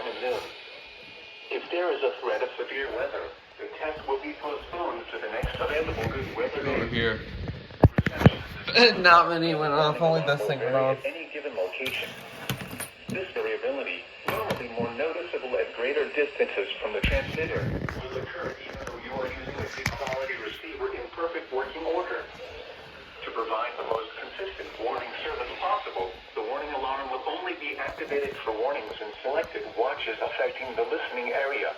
and noon. If there is a threat of severe weather, the test will be postponed to the next available good weather day. Over here. Not many went off, only this thing went off. At any given location. This variability, normally more noticeable at greater distances from the transmitter, will occur even though you are using a good quality receiver in perfect working order. To provide the most consistent warning service possible, the warning alarm will only be activated for warnings in selected watches affecting the listening area.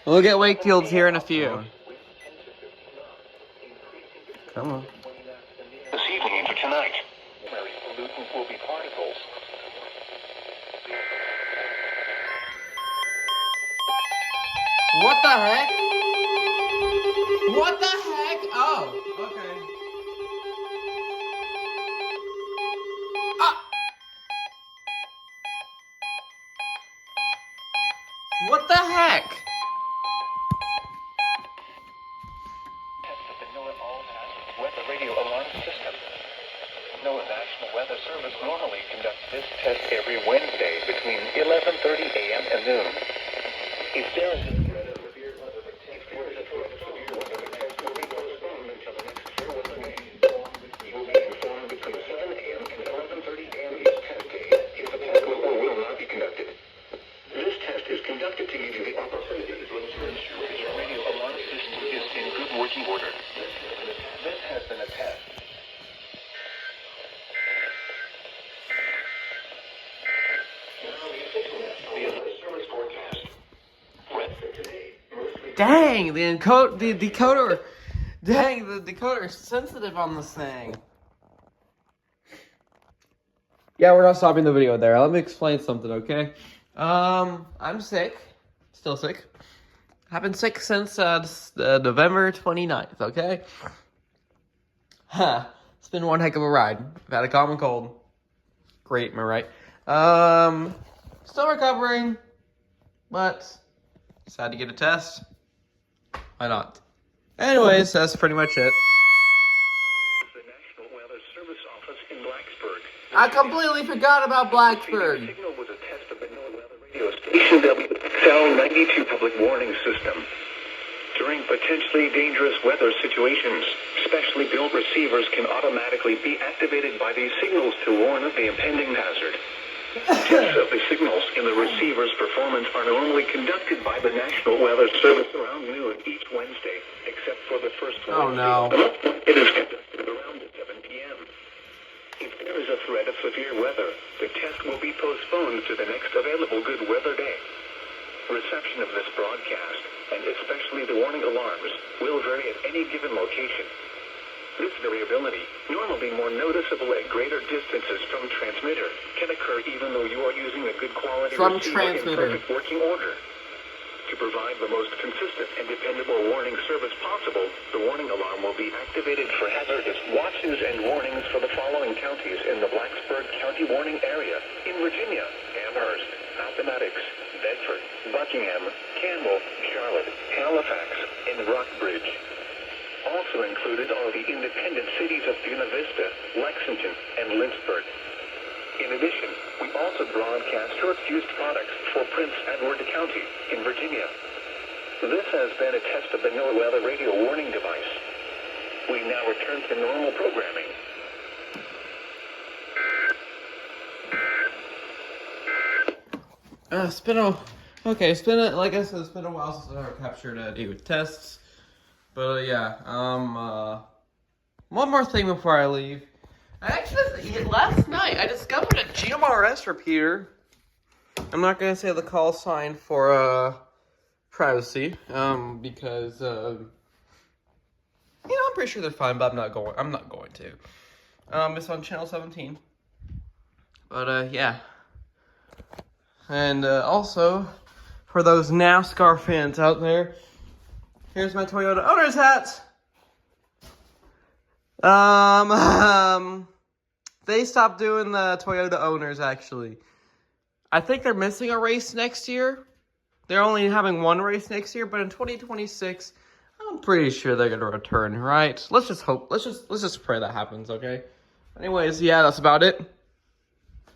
We'll get Wakefield's here in a few. Come on. This evening into tonight, primary pollutants will be particles. What the heck? What the heck? Oh, okay. Ah! What the heck? Weather radio alarm system. NOAA National Weather Service normally conducts this test every Wednesday between 11:30 a.m. and noon. If there is a threat of severe weather, the test will be postponed until the next fair weather day. You will be informed between 7 a.m. and 11:30 a.m. each test day if the test will or will not be conducted. This test is conducted to give you the opportunity to ensure your radio alarm system is in good working order. This has been a test. The alert service forecast. Rest of today, mostly. Dang, the decoder. Dang, the decoder is sensitive on this thing. Yeah, we're not stopping the video there. Let me explain something, okay? I'm sick. Still sick. I've been sick since November 29th, okay? Huh. It's been one heck of a ride. I've had a common cold. Great, am I right? Still recovering, but decided to get a test. Why not? Anyways, that's pretty much it. The National Weather Service office in Blacksburg. I completely forgot about The Blacksburg. signal was a test of the NOAA weather radio station WXL92 public warning system. During potentially dangerous weather situations, specially built receivers can automatically be activated by these signals to warn of the impending hazard. Tests of the signals in the receiver's performance are normally conducted by the National Weather Service around noon each Wednesday, except for the first Oh, Wednesday no. of the month. It is conducted around 7 p.m. If there is a threat of severe weather, the test will be postponed to the next available good weather day. Reception of this broadcast, and especially the warning alarms, will vary at any given location. This variability, normally more noticeable at greater distances from transmitter, can occur even though you are using a good quality From receiver in transmitter. perfect working order. To provide the most consistent and dependable warning service possible, the warning alarm will be activated for hazardous watches and warnings for the following counties in the Blacksburg County warning area: in Virginia, Amherst, Appomattox, Bedford, Buckingham, Campbell, Charlotte, Halifax, and Rockbridge. Also included are the independent cities of Buena Vista, Lexington, and Lynchburg. In addition, we also broadcast short-fused products for Prince Edward County in Virginia. This has been a test of the NOAA weather radio warning device. We now return to normal programming. It's been like I said, it's been a while since I captured any tests. But yeah, one more thing before I leave. Last night I discovered a GMRS repeater. I'm not gonna say the call sign for privacy, because I'm pretty sure they're fine, but I'm not going to. It's on channel 17. But yeah. And also, for those NASCAR fans out there, here's my Toyota owner's hat. They stopped doing the Toyota owners, actually. I think they're missing a race next year. They're only having one race next year, but in 2026, I'm pretty sure they're gonna return, right? Let's just hope. Let's just pray that happens, okay? Anyways, yeah, that's about it.